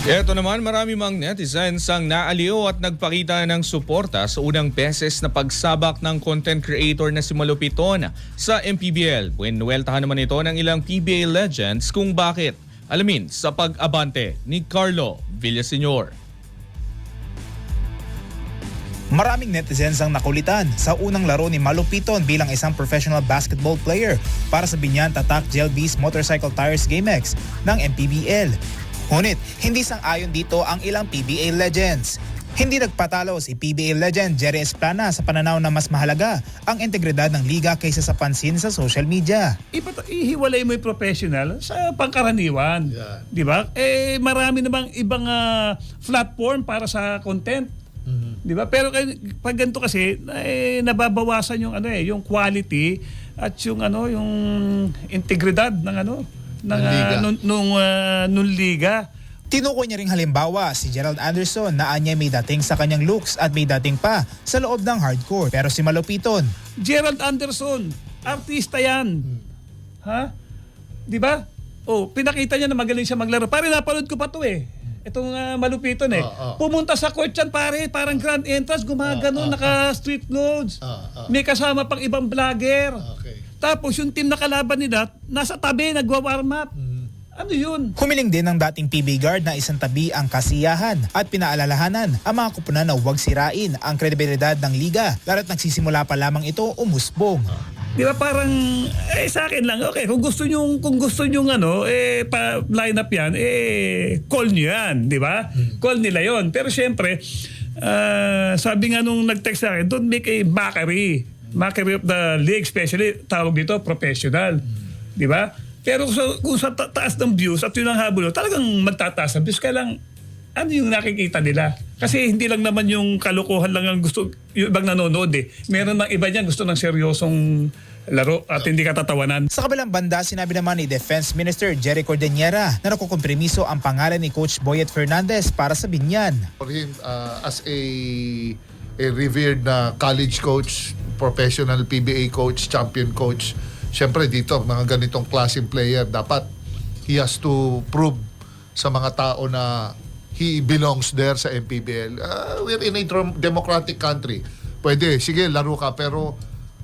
Ito naman, marami mang netizens ang naaliw at nagpakita ng suporta sa unang beses na pagsabak ng content creator na si Malupiton sa MPBL. Buenueltahan naman ito ng ilang PBA legends kung bakit. Alamin sa pag-abante ni Carlo Villaseñor. Maraming netizens ang nakulitan sa unang laro ni Malupiton bilang isang professional basketball player para sa Binyan Tatak Gel Beast Motorcycle Tires GameX ng MPBL. Ngunit, hindi sang-ayon dito ang ilang PBA legends. Hindi nagpatalo si PBA legend Jerry Esplana sa pananaw na mas mahalaga ang integridad ng liga kaysa sa pansin sa social media. Ihiwalay mo yung professional sa pangkaraniwan. Yeah. Di ba? Marami namang ibang platform para sa content. Di ba? Pero pag ganito kasi nababawasan yung yung quality at yung yung integridad ng nung liga. Tinukoy niya ring halimbawa si Gerald Anderson na anya may dating sa kanyang looks at may dating pa sa loob ng hardcore. Pero si Malupiton, Gerald Anderson, artista yan. Ha? Di ba? Oh, pinakita niya na magaling siya maglaro. Pare, napanood ko pa to Itong Malupiton Pumunta sa court yan, pare, parang grand entrance, gumagano, naka street clothes. May kasama pang ibang vlogger. Okay. Tapos yung team na kalaban nila, nasa tabi, nagwa-warm up. Ano yun? humiling din ng dating PBA guard na isang tabi ang kasiyahan at pinaalalahanan ang mga kupunan na huwag sirain ang kredibilidad ng liga lalo't nagsisimula pa lamang ito umusbong. Di ba parang sa akin lang, okay, kung gusto niyo pa line up yan, call niyo yan, di ba? Call nila yon. Pero syempre, sabi nga nung nag-text sa akin, don't make a mockery of the league, especially tawag dito professional. Di ba? Pero kung sa taas ng views at yun ang habol, talagang magtataas ang views. Kaya lang, ano yung nakikita nila? Kasi hindi lang naman yung kalokohan lang ang gusto, yung ibang nanonood Meron mang iba niyan gusto ng seryosong laro at hindi katatawanan. Sa kabilang banda, sinabi naman ni Defense Minister Jerry Cordillera na nakukompromiso ang pangalan ni Coach Boyet Fernandez para sa Binyan. For him, as a revered na college coach, professional PBA coach, champion coach, syempre dito, mga ganitong klaseng player, dapat he has to prove sa mga tao na he belongs there sa MPBL. We're in a democratic country. Pwede, sige, laro ka, pero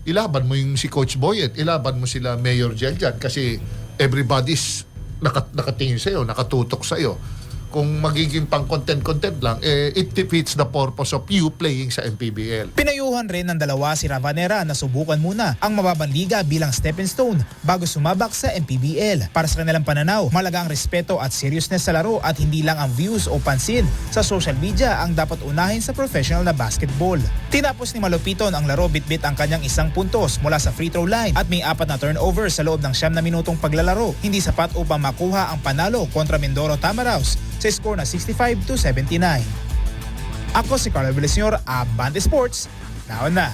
ilaban mo yung si Coach Boyet, ilaban mo sila Mayor Jeljan kasi everybody's nakatingin sa'yo, nakatutok sa'yo. Kung magiging pang content lang, it defeats the purpose of you playing sa MPBL. Pinayuhan rin ng dalawa si Ravanera na subukan muna ang mababang liga bilang stepping stone bago sumabak sa MPBL. Para sa kanilang pananaw, malaga ang respeto at seriousness sa laro at hindi lang ang views o pansin sa social media ang dapat unahin sa professional na basketball. Tinapos ni Malupiton ang laro bitbit ang kanyang 1 puntos mula sa free throw line at may 4 na turnover sa loob ng 9 na minutong paglalaro. Hindi sapat upang makuha ang panalo kontra Mindoro Tamaraws sa score na 65-79. Ako si Carlo Villaseñor, Abante Sports. Now na.